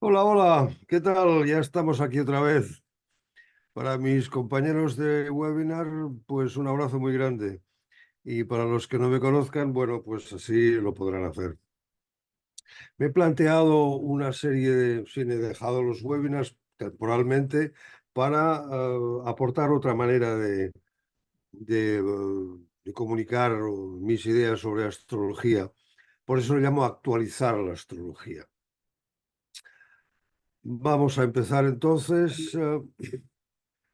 Hola, hola, ¿qué tal? Ya estamos aquí otra vez. Para mis compañeros de webinar, pues un abrazo muy grande. Y para los que no me conozcan, bueno, pues así lo podrán hacer. Me he planteado una serie de, sí, he dejado los webinars temporalmente para aportar otra manera de comunicar mis ideas sobre astrología. Por eso lo llamo actualizar la astrología. Vamos a empezar entonces.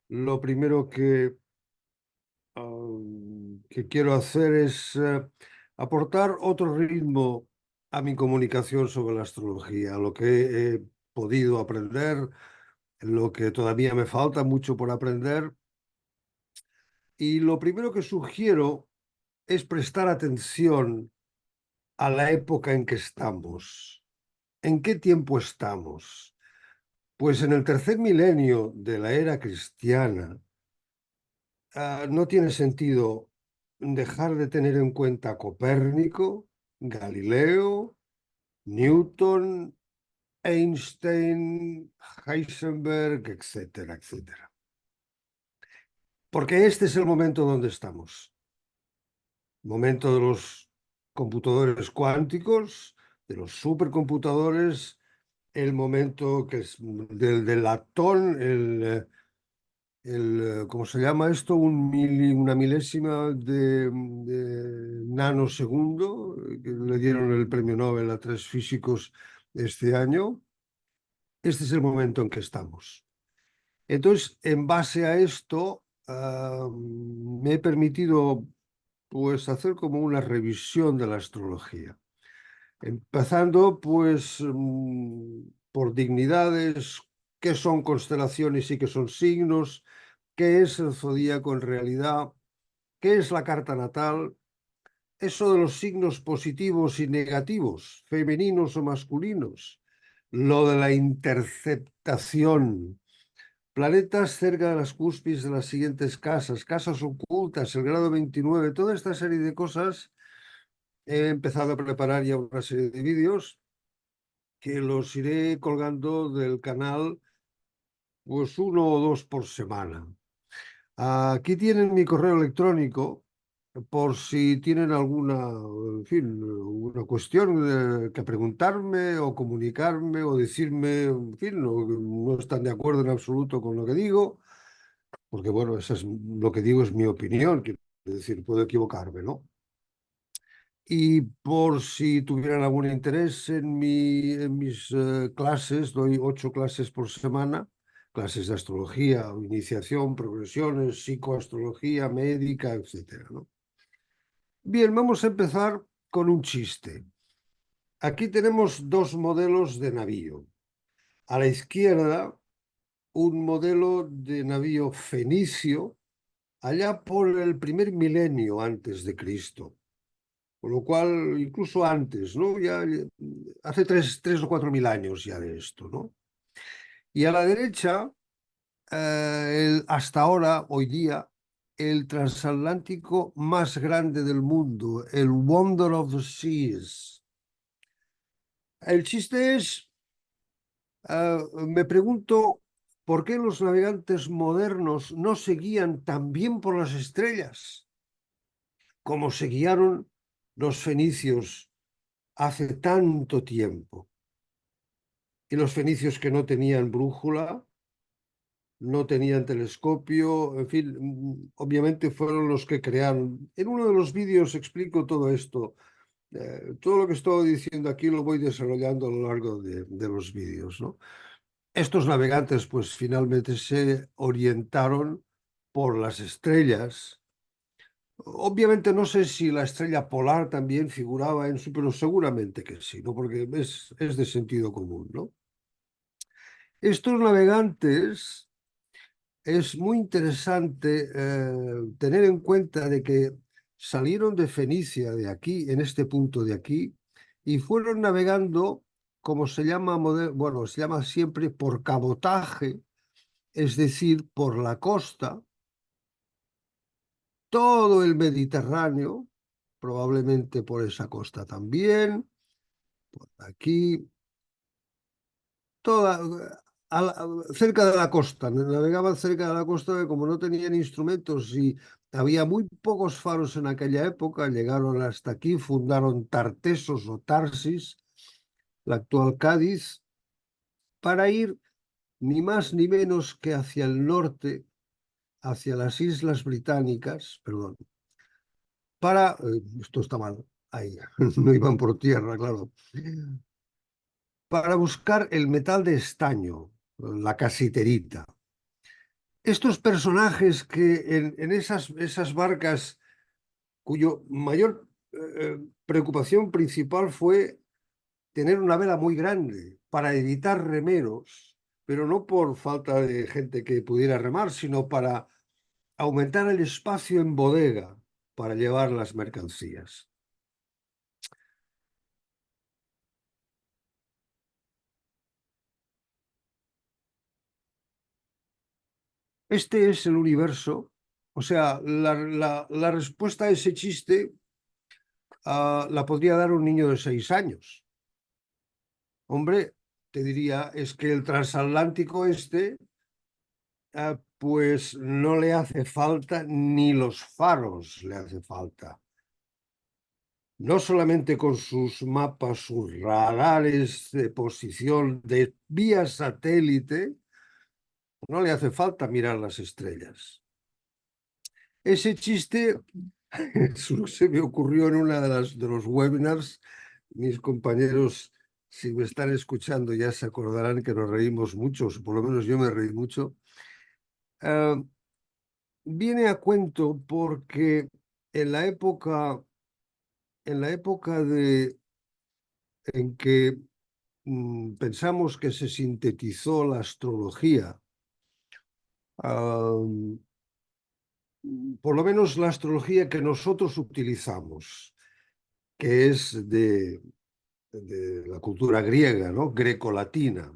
Lo primero que quiero hacer es aportar otro ritmo a mi comunicación sobre la astrología, lo que he podido aprender, lo que todavía me falta mucho por aprender. Y lo primero que sugiero es prestar atención a la época en que estamos. ¿En qué tiempo estamos? Pues en el tercer milenio de la era cristiana. No tiene sentido dejar de tener en cuenta Copérnico, Galileo, Newton, Einstein, Heisenberg, etcétera, etcétera. Porque este es el momento donde estamos. Momento de los computadores cuánticos, de los supercomputadores, el momento que es del latón, ¿cómo se llama esto? Una milésima de nanosegundo, que le dieron el premio Nobel a tres físicos este año. Este es el momento en que estamos. Entonces, en base a esto, me he permitido pues hacer como una revisión de la astrología. Empezando pues por dignidades, qué son constelaciones y qué son signos, qué es el zodíaco en realidad, qué es la carta natal, eso de los signos positivos y negativos, femeninos o masculinos, lo de la interceptación, planetas cerca de las cúspides de las siguientes casas, casas ocultas, el grado 29, toda esta serie de cosas. He empezado a preparar ya una serie de vídeos que los iré colgando del canal, pues uno o dos por semana. Aquí tienen mi correo electrónico por si tienen alguna, en fin, una cuestión que preguntarme o comunicarme o decirme, en fin, no están de acuerdo en absoluto con lo que digo, porque bueno, eso es, lo que digo es mi opinión, quiero decir, puedo equivocarme, ¿no? Y por si tuvieran algún interés en mis clases, doy 8 clases por semana, clases de astrología, iniciación, progresiones, psicoastrología, médica, etcétera, ¿no? Bien, vamos a empezar con un chiste. Aquí tenemos dos modelos de navío. A la izquierda, un modelo de navío fenicio, allá por el primer milenio antes de Cristo. Con lo cual, incluso antes, ¿no? Ya hace 3 o 4 mil años ya de esto, ¿no? Y a la derecha, hasta ahora, hoy día, el transatlántico más grande del mundo, el Wonder of the Seas. El chiste es, me pregunto, ¿por qué los navegantes modernos no se guían tan bien por las estrellas como se guiaron los fenicios hace tanto tiempo? Y los fenicios que no tenían brújula, no tenían telescopio, en fin, obviamente fueron los que crearon. En uno de los vídeos explico todo esto. Todo lo que estoy diciendo aquí lo voy desarrollando a lo largo de los vídeos, ¿no? Estos navegantes, pues finalmente se orientaron por las estrellas. Obviamente no sé si la estrella polar también figuraba en su, pero seguramente que sí, ¿no? Porque es de sentido común, ¿no? Estos navegantes es muy interesante tener en cuenta de que salieron de Fenicia, de aquí, en este punto de aquí, y fueron navegando, como se llama, bueno, se llama siempre por cabotaje, es decir, por la costa, todo el Mediterráneo, probablemente por esa costa también, por aquí, toda, cerca de la costa, navegaban cerca de la costa, que como no tenían instrumentos y había muy pocos faros en aquella época, llegaron hasta aquí, fundaron Tartesos o Tarsis, la actual Cádiz, para ir ni más ni menos que hacia el norte, hacia las Islas Británicas, perdón, esto está mal, ahí, no iban por tierra, claro, para buscar el metal de estaño, la casiterita. Estos personajes que en esas barcas cuyo mayor preocupación principal fue tener una vela muy grande para evitar remeros, pero no por falta de gente que pudiera remar, sino para aumentar el espacio en bodega para llevar las mercancías. Este es el universo, o sea, la respuesta a ese chiste la podría dar un niño de 6 años. Hombre, te diría, es que el transatlántico pues no le hace falta ni los faros le hace falta. No solamente con sus mapas, sus radares de posición de vía satélite, no le hace falta mirar las estrellas. Ese chiste se me ocurrió en una de los webinars. Mis compañeros, si me están escuchando, ya se acordarán que nos reímos mucho, o por lo menos yo me reí mucho. Viene a cuento porque en la época, en que pensamos que se sintetizó la astrología, por lo menos la astrología que nosotros utilizamos, que es de la cultura griega, ¿no? Grecolatina.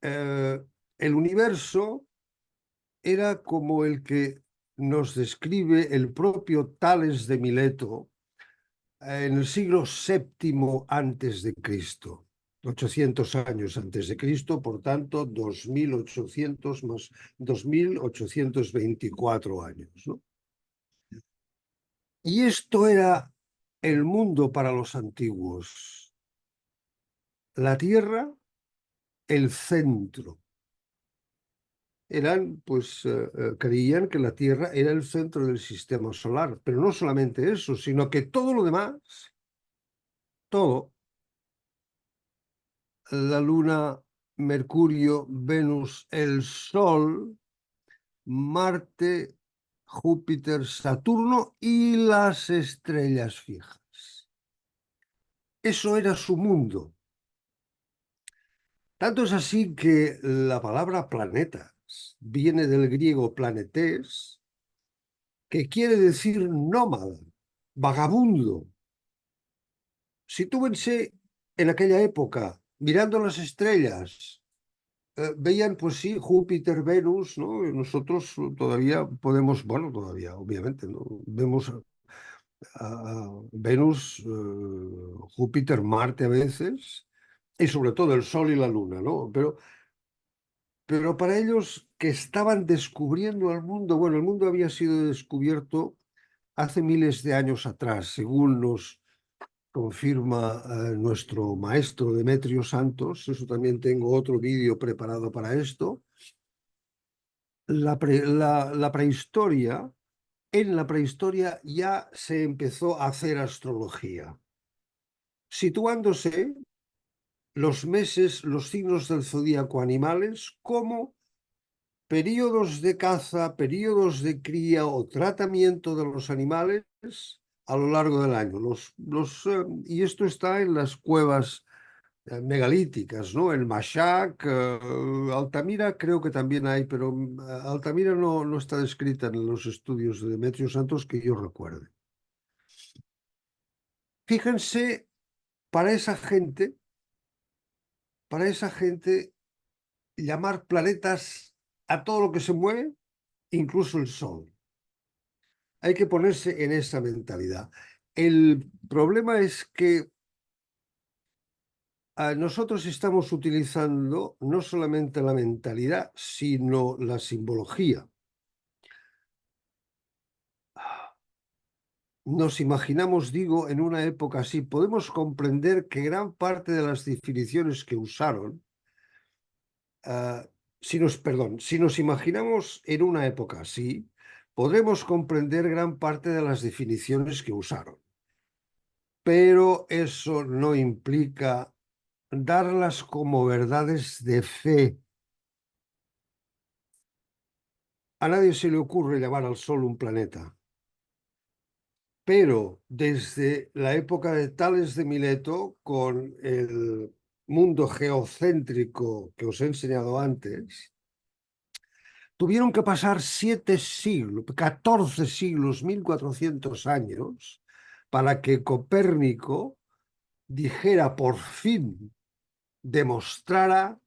El universo era como el que nos describe el propio Tales de Mileto en el siglo VII antes de Cristo. 800 años antes de Cristo, por tanto, 2800 más 2824 años, ¿no? Y esto era el mundo para los antiguos. La Tierra, el centro. Creían que la Tierra era el centro del sistema solar, pero no solamente eso, sino que todo lo demás, todo, la Luna, Mercurio, Venus, el Sol, Marte, Júpiter, Saturno y las estrellas fijas. Eso era su mundo. Tanto es así que la palabra planetas viene del griego planetes, que quiere decir nómada, vagabundo. Sitúense en aquella época, mirando las estrellas, veían, pues sí, Júpiter, Venus, ¿no? Nosotros todavía podemos, bueno, todavía, obviamente, ¿no? Vemos a Venus, Júpiter, Marte a veces, y sobre todo el Sol y la Luna, ¿no? Pero para ellos que estaban descubriendo el mundo, bueno, el mundo había sido descubierto hace miles de años atrás, según nos confirma nuestro maestro Demetrio Santos. Eso también tengo otro vídeo preparado para esto. La prehistoria, en la prehistoria ya se empezó a hacer astrología, situándose los meses, los signos del zodíaco animales como periodos de caza, periodos de cría o tratamiento de los animales a lo largo del año. Y esto está en las cuevas megalíticas, ¿no? El Mashak, Altamira creo que también hay, pero Altamira no está descrita en los estudios de Demetrio Santos que yo recuerde. Fíjense, para esa gente, llamar planetas a todo lo que se mueve, incluso el Sol. Hay que ponerse en esa mentalidad. El problema es que nosotros estamos utilizando no solamente la mentalidad, sino la simbología. Nos imaginamos, digo, en una época así, podemos comprender que gran parte de las definiciones que usaron, si nos imaginamos en una época así, podremos comprender gran parte de las definiciones que usaron. Pero eso no implica darlas como verdades de fe. A nadie se le ocurre llamar al Sol un planeta. Pero desde la época de Tales de Mileto, con el mundo geocéntrico que os he enseñado antes, tuvieron que pasar 7 siglos, 14 siglos, 1400 años, para que Copérnico dijera por fin, demostrara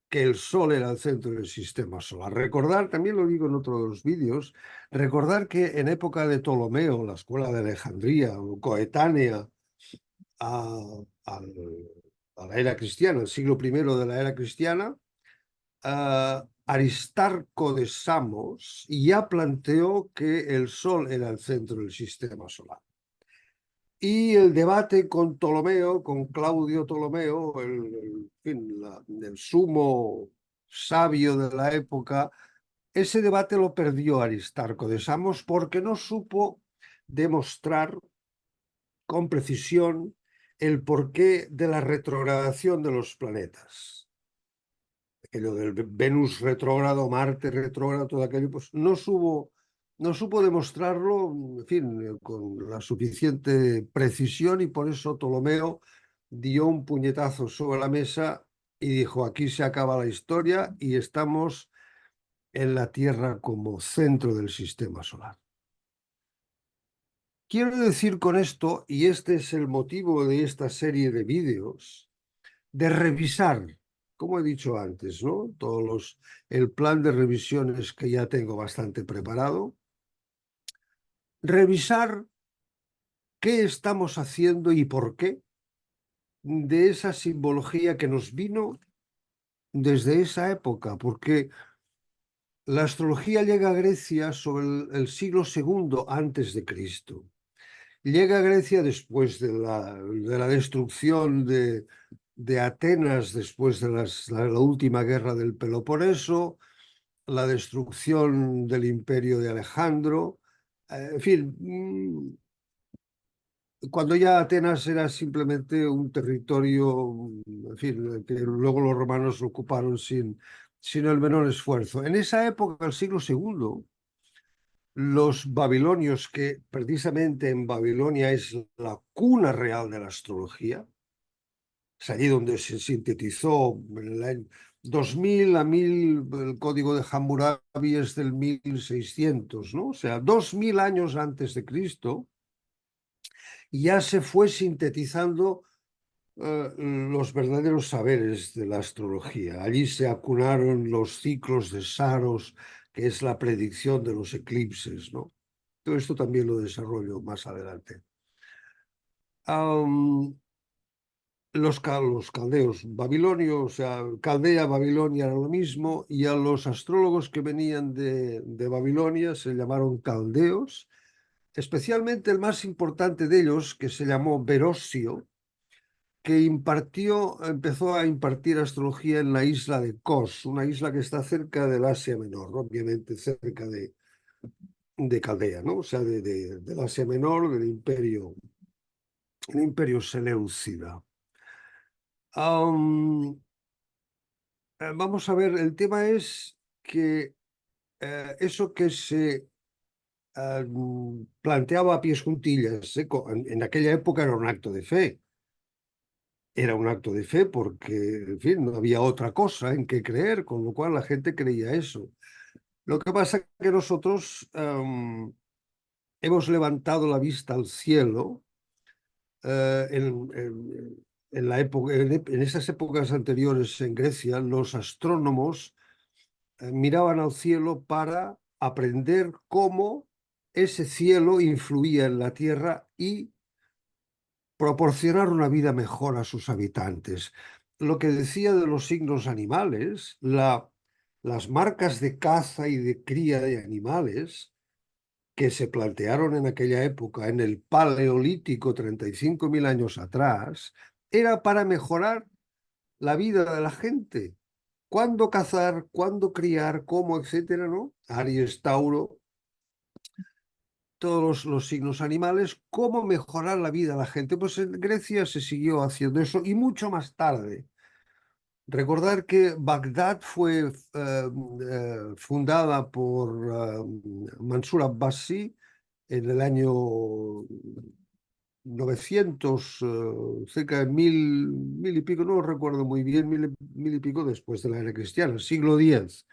que el Sol era el centro del sistema solar. Recordar, también lo digo en otro de los vídeos, recordar que en época de Ptolomeo, la escuela de Alejandría, coetánea a, a la era cristiana, el siglo I de la era cristiana, Aristarco de Samos ya planteó que el Sol era el centro del sistema solar. Y el debate con Ptolomeo, con Claudio Ptolomeo, el sumo sabio de la época, ese debate lo perdió Aristarco de Samos porque no supo demostrar con precisión el porqué de la retrogradación de los planetas. Aquello del Venus retrógrado, Marte retrógrado, todo aquello, pues no supo demostrarlo, en fin, con la suficiente precisión, y por eso Ptolomeo dio un puñetazo sobre la mesa y dijo: aquí se acaba la historia y estamos en la Tierra como centro del sistema solar. Quiero decir con esto, y este es el motivo de esta serie de vídeos, de revisar, como he dicho antes, ¿no? El plan de revisiones que ya tengo bastante preparado. Revisar qué estamos haciendo y por qué de esa simbología que nos vino desde esa época, porque la astrología llega a Grecia sobre el siglo II antes de Cristo. Llega a Grecia después de la destrucción de Atenas, después de la última guerra del Peloponeso, la destrucción del imperio de Alejandro. En fin, cuando ya Atenas era simplemente un territorio, en fin, que luego los romanos lo ocuparon sin el menor esfuerzo. En esa época, el siglo II, los babilonios, que precisamente en Babilonia es la cuna real de la astrología, es allí donde se sintetizó en el año 2000 a 1000, el código de Hammurabi es del 1600, ¿no? O sea, 2000 años antes de Cristo, ya se fue sintetizando los verdaderos saberes de la astrología. Allí se acunaron los ciclos de Saros, que es la predicción de los eclipses, ¿no? Todo esto también lo desarrollo más adelante. Los caldeos, Babilonia, o sea, Caldea, Babilonia era lo mismo, y a los astrólogos que venían de Babilonia se llamaron caldeos, especialmente el más importante de ellos, que se llamó Verosio, que empezó a impartir astrología en la isla de Kos, una isla que está cerca del Asia Menor, obviamente cerca de Caldea, ¿no? O sea, del Asia Menor, el imperio seleucida. Vamos a ver, el tema es que eso que se planteaba a pies juntillas, en aquella época era un acto de fe. Era un acto de fe porque, en fin, no había otra cosa en que creer, con lo cual la gente creía eso. Lo que pasa es que nosotros hemos levantado la vista al cielo eh, en, en la época, en esas épocas anteriores en Grecia, los astrónomos miraban al cielo para aprender cómo ese cielo influía en la Tierra y proporcionar una vida mejor a sus habitantes. Lo que decía de los signos animales, las marcas de caza y de cría de animales que se plantearon en aquella época, en el Paleolítico, 35.000 años atrás, era para mejorar la vida de la gente. Cuándo cazar, cuándo criar, cómo, etcétera, ¿no? Aries, Tauro, todos los signos animales, cómo mejorar la vida de la gente. Pues en Grecia se siguió haciendo eso y mucho más tarde. Recordar que Bagdad fue fundada por Mansur Abbasi en el año 900, cerca de mil y pico, no lo recuerdo muy bien, mil y pico después de la era cristiana, siglo X.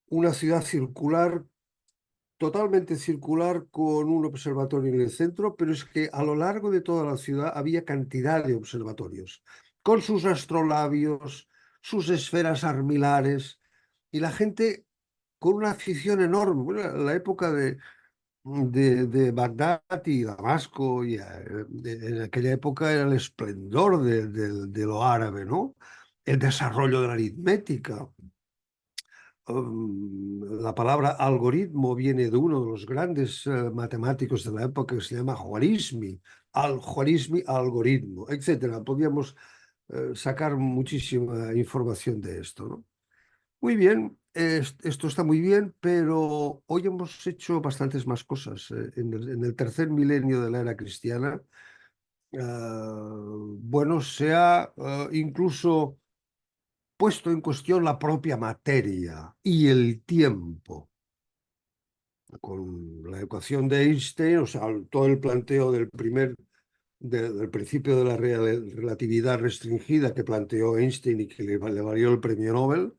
Una ciudad circular, totalmente circular, con un observatorio en el centro, pero es que a lo largo de toda la ciudad había cantidad de observatorios, con sus astrolabios, sus esferas armilares, y la gente con una afición enorme. Bueno, la época de Bagdad y Damasco, en aquella época era el esplendor de lo árabe, ¿no? El desarrollo de la aritmética. La palabra algoritmo viene de uno de los grandes matemáticos de la época que se llama Juarismi, Al-Juarismi, algoritmo, etcétera. Podríamos sacar muchísima información de esto, ¿no? Muy bien, esto está muy bien, pero hoy hemos hecho bastantes más cosas. En el tercer milenio de la era cristiana, bueno, se ha incluso puesto en cuestión la propia materia y el tiempo. Con la ecuación de Einstein, o sea, todo el planteo del principio de la relatividad restringida que planteó Einstein y que le valió el premio Nobel,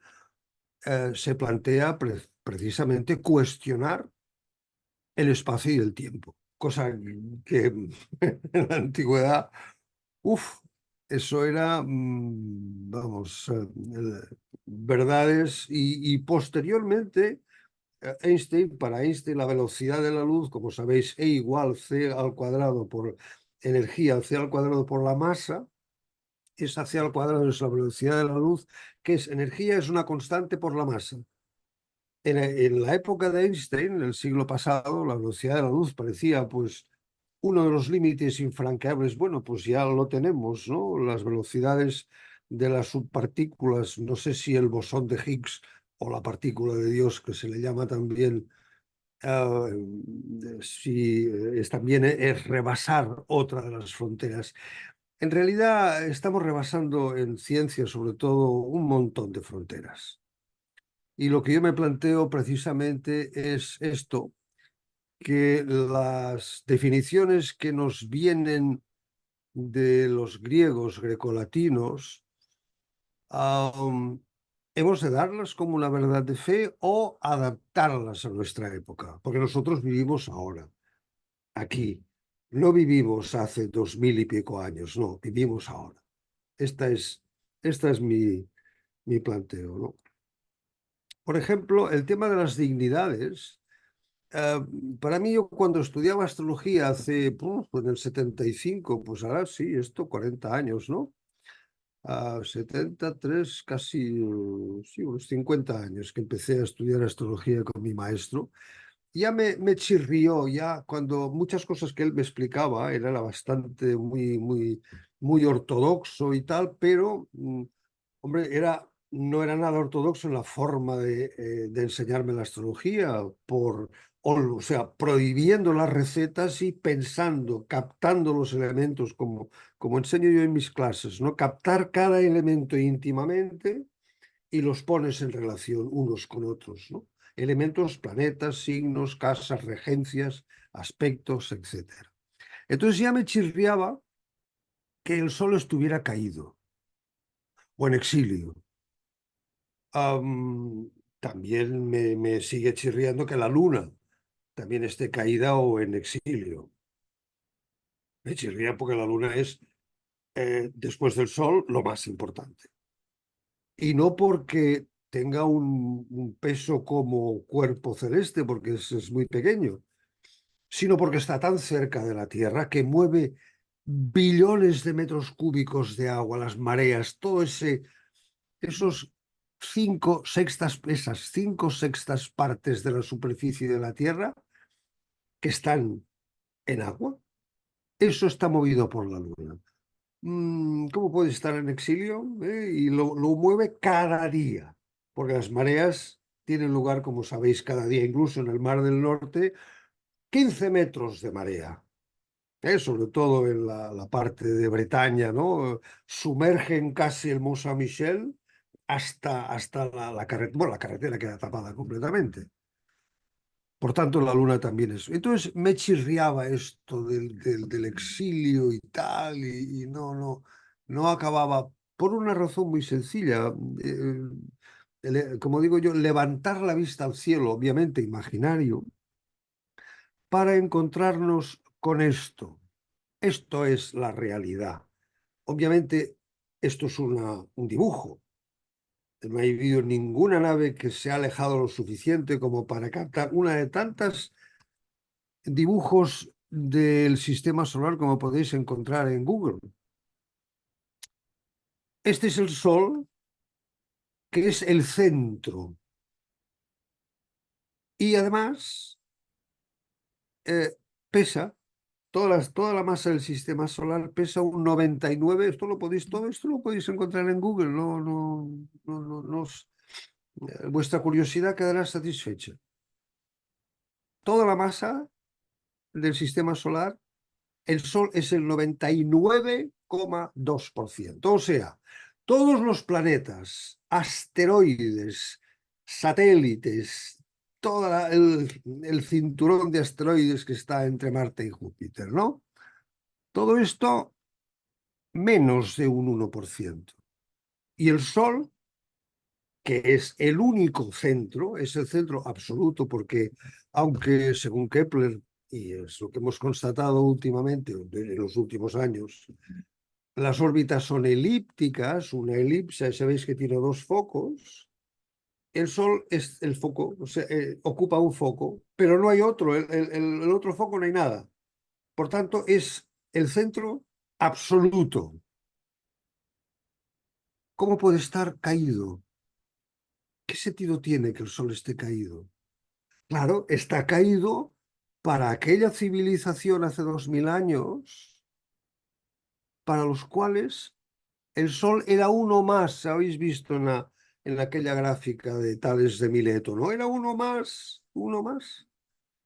se plantea precisamente cuestionar el espacio y el tiempo, cosa que en la antigüedad, uff, eso era, vamos, verdades y posteriormente Einstein, para Einstein la velocidad de la luz, como sabéis, E igual c al cuadrado por energía, c al cuadrado por la masa, esa c al cuadrado es la velocidad de la luz, que es energía, es una constante por la masa. En la época de Einstein, en el siglo pasado, la velocidad de la luz parecía pues uno de los límites infranqueables. Bueno, pues ya lo tenemos, ¿no? Las velocidades de las subpartículas, no sé si el bosón de Higgs o la partícula de Dios, que se le llama también, si es también es rebasar otra de las fronteras. En realidad estamos rebasando en ciencia, sobre todo, un montón de fronteras. Y lo que yo me planteo precisamente es esto, que las definiciones que nos vienen de los griegos grecolatinos, hemos de darlas como una verdad de fe o adaptarlas a nuestra época, porque nosotros vivimos ahora, aquí. No vivimos hace 2000 y pico años, no, vivimos ahora. Esta es mi planteo, ¿no? Por ejemplo, el tema de las dignidades. Eh, para mí, yo cuando estudiaba astrología en el 75, pues ahora sí, esto 40 años, ¿no? 73, casi, sí, unos 50 años que empecé a estudiar astrología con mi maestro. Ya me chirrió, ya cuando muchas cosas que él me explicaba, él era bastante, muy ortodoxo y tal, pero hombre, no era nada ortodoxo en la forma de enseñarme la astrología, o sea, prohibiendo las recetas y pensando, captando los elementos, como enseño yo en mis clases, ¿no? Captar cada elemento íntimamente y los pones en relación unos con otros, ¿no? Elementos, planetas, signos, casas, regencias, aspectos, etcétera. Entonces ya me chirriaba que el sol estuviera caído o en exilio. También me sigue chirriando que la luna también esté caída o en exilio. Me chirría porque la luna es, después del sol, lo más importante. Y no porque tenga un peso como cuerpo celeste, porque es muy pequeño, sino porque está tan cerca de la Tierra que mueve billones de metros cúbicos de agua, las mareas, todo esos esas 5/6 partes de la superficie de la Tierra que están en agua, eso está movido por la Luna. ¿Cómo puede estar en exilio? Y lo mueve cada día, porque las mareas tienen lugar, como sabéis, cada día, incluso en el Mar del Norte, 15 metros de marea. Sobre todo en la parte de Bretaña, ¿no? Sumergen casi el Mont Saint-Michel hasta la carretera. Bueno, la carretera queda tapada completamente. Por tanto, la luna también es. Entonces me chirriaba esto del exilio y tal, y no acababa por una razón muy sencilla. Como digo yo, levantar la vista al cielo, obviamente imaginario, para encontrarnos con esto. Esto es la realidad. Obviamente, esto es un dibujo. No ha habido ninguna nave que se ha alejado lo suficiente como para captar una de tantas dibujos del sistema solar como podéis encontrar en Google. Este es el Sol, que es el centro. Y además eh, pesa, toda la masa del sistema solar pesa un 99. Todo esto lo podéis encontrar en Google. Vuestra curiosidad quedará satisfecha. Toda la masa del sistema solar, el Sol es el 99,2%. O sea, todos los planetas, asteroides, satélites, el cinturón de asteroides que está entre Marte y Júpiter, ¿no? Todo esto menos de un 1%. Y el Sol, que es el único centro, es el centro absoluto, porque aunque según Kepler, y es lo que hemos constatado últimamente, en los últimos años, las órbitas son elípticas, una elipse, sabéis que tiene dos focos. El Sol es el foco, o sea, ocupa un foco, pero no hay otro, el otro foco no hay nada. Por tanto, es el centro absoluto. ¿Cómo puede estar caído? ¿Qué sentido tiene que el Sol esté caído? Claro, está caído para aquella civilización hace 2000 años, para los cuales el Sol era uno más. Habéis visto en aquella gráfica de Tales de Mileto, ¿no? Era uno más, uno más.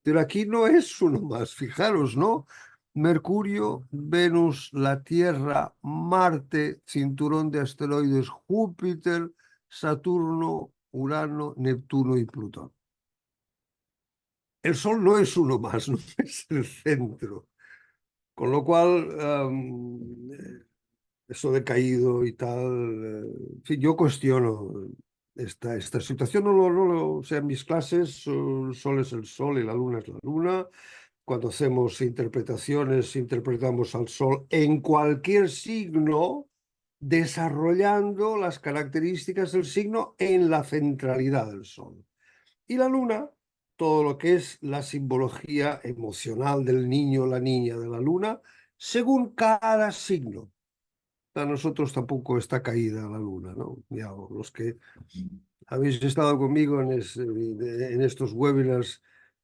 Pero aquí no es uno más, fijaros, ¿no? Mercurio, Venus, la Tierra, Marte, cinturón de asteroides, Júpiter, Saturno, Urano, Neptuno y Plutón. El Sol no es uno más, no es el centro. Con lo cual, eso de caído y tal, en fin, yo cuestiono esta situación. O sea, en mis clases el Sol es el Sol y la Luna es la Luna. Cuando hacemos interpretaciones, interpretamos al Sol en cualquier signo, desarrollando las características del signo en la centralidad del Sol. Y la Luna, todo lo que es la simbología emocional del niño o la niña de la Luna, según cada signo. A nosotros tampoco está caída la Luna, ¿no? Ya, los que habéis estado conmigo en estos webinars,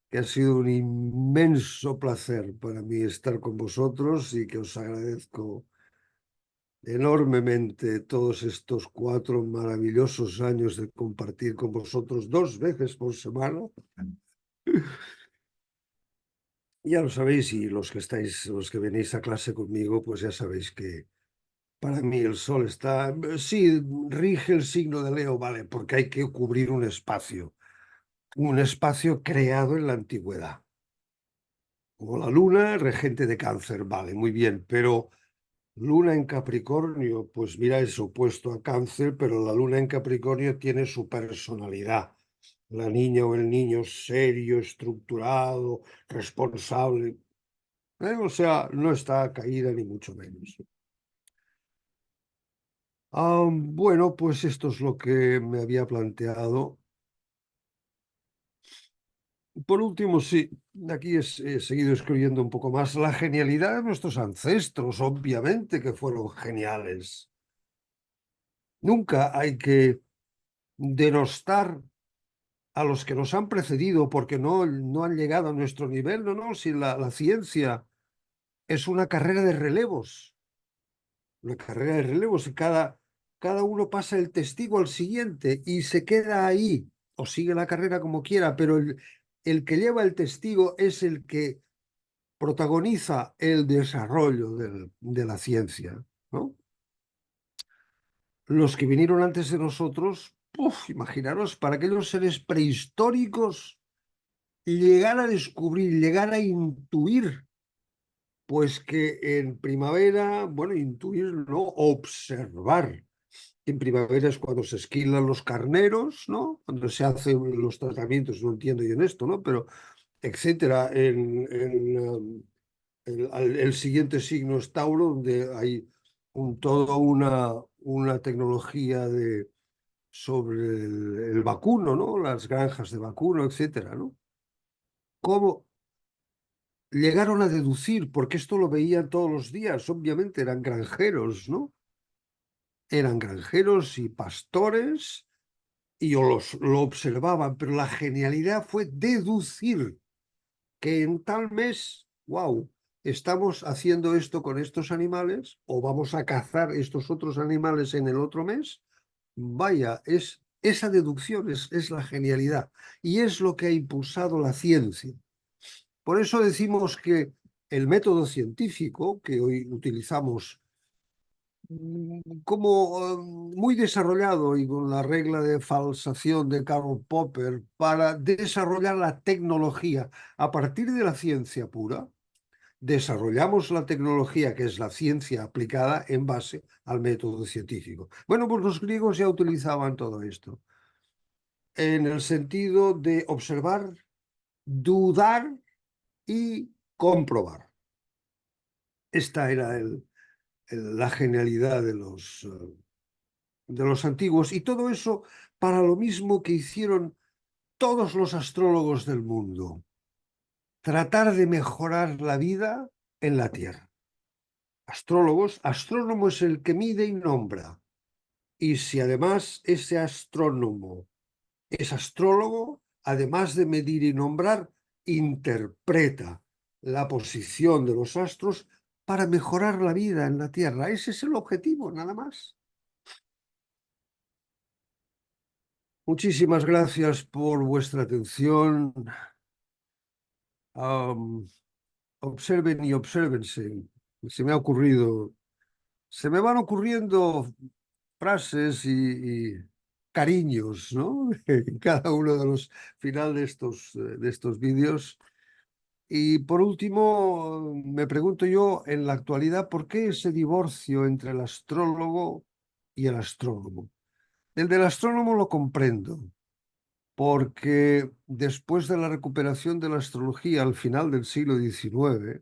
que ha sido un inmenso placer para mí estar con vosotros y que os agradezco enormemente todos estos 4 maravillosos años de compartir con vosotros 2 veces por semana. Ya lo sabéis, y los que venís a clase conmigo, pues ya sabéis que para mí el Sol está, sí, rige el signo de Leo, vale, porque hay que cubrir un espacio creado en la antigüedad. Como la Luna, regente de Cáncer, vale, muy bien, pero Luna en Capricornio, pues mira, es opuesto a Cáncer, pero la Luna en Capricornio tiene su personalidad. La niña o el niño serio, estructurado, responsable. O sea, no está caída ni mucho menos. Bueno, pues esto es lo que me había planteado. Por último, sí, aquí he seguido escribiendo un poco más la genialidad de nuestros ancestros, obviamente que fueron geniales. Nunca hay que denostar a los que nos han precedido porque no han llegado a nuestro nivel. No, no, si la ciencia es una carrera de relevos, una carrera de relevos y cada uno pasa el testigo al siguiente y se queda ahí o sigue la carrera como quiera, pero el que lleva el testigo es el que protagoniza el desarrollo de la ciencia, ¿no? Los que vinieron antes de nosotros, uf, imaginaros, para aquellos seres prehistóricos, llegar a descubrir, llegar a intuir, pues que en primavera, bueno, intuir, no, observar. En primavera es cuando se esquilan los carneros, ¿no? Cuando se hacen los tratamientos, no entiendo yo en esto, ¿no? Pero, etcétera, el siguiente signo es Tauro, donde hay toda una tecnología sobre el vacuno, ¿no? Las granjas de vacuno, etcétera, ¿no? ¿Cómo llegaron a deducir? Porque esto lo veían todos los días, obviamente eran granjeros, ¿no? Eran granjeros y pastores y lo observaban, pero la genialidad fue deducir que en tal mes, wow, estamos haciendo esto con estos animales o vamos a cazar estos otros animales en el otro mes. Vaya, esa deducción es la genialidad y es lo que ha impulsado la ciencia. Por eso decimos que el método científico que hoy utilizamos como muy desarrollado y con la regla de falsación de Karl Popper para desarrollar la tecnología a partir de la ciencia pura, desarrollamos la tecnología que es la ciencia aplicada en base al método científico. Bueno, pues los griegos ya utilizaban todo esto en el sentido de observar, dudar y comprobar. Esta era la genialidad de los antiguos y todo eso para lo mismo que hicieron todos los astrólogos del mundo, tratar de mejorar la vida en la Tierra. Astrólogos, astrónomo es el que mide y nombra. Y si además ese astrónomo es astrólogo, además de medir y nombrar, interpreta la posición de los astros para mejorar la vida en la Tierra. Ese es el objetivo, nada más. Muchísimas gracias por vuestra atención. Um, observen y obsérvense. Se me ha ocurrido, se me van ocurriendo frases y cariños, ¿no? En cada uno de los final de estos vídeos. Y por último, me pregunto yo en la actualidad, ¿por qué ese divorcio entre el astrólogo y el astrónomo? El del astrónomo lo comprendo, porque después de la recuperación de la astrología al final del siglo XIX,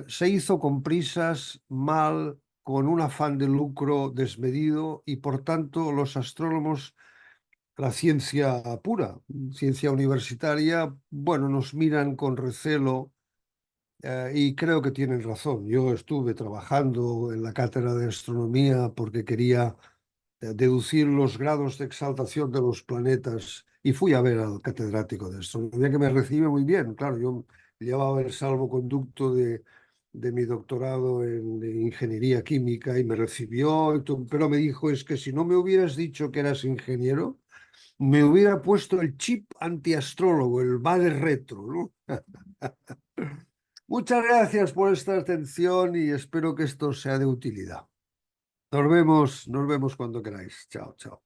se hizo con prisas, mal, con un afán de lucro desmedido y por tanto los astrónomos, la ciencia pura, ciencia universitaria, bueno, nos miran con recelo y creo que tienen razón. Yo estuve trabajando en la cátedra de astronomía porque quería deducir los grados de exaltación de los planetas y fui a ver al catedrático de astronomía que me recibe muy bien. Claro, yo llevaba el salvoconducto de mi doctorado en ingeniería química y me recibió, pero me dijo, es que si no me hubieras dicho que eras ingeniero, me hubiera puesto el chip antiastrólogo, el vale retro, ¿no? Muchas gracias por esta atención y espero que esto sea de utilidad. Nos vemos cuando queráis. Chao, chao.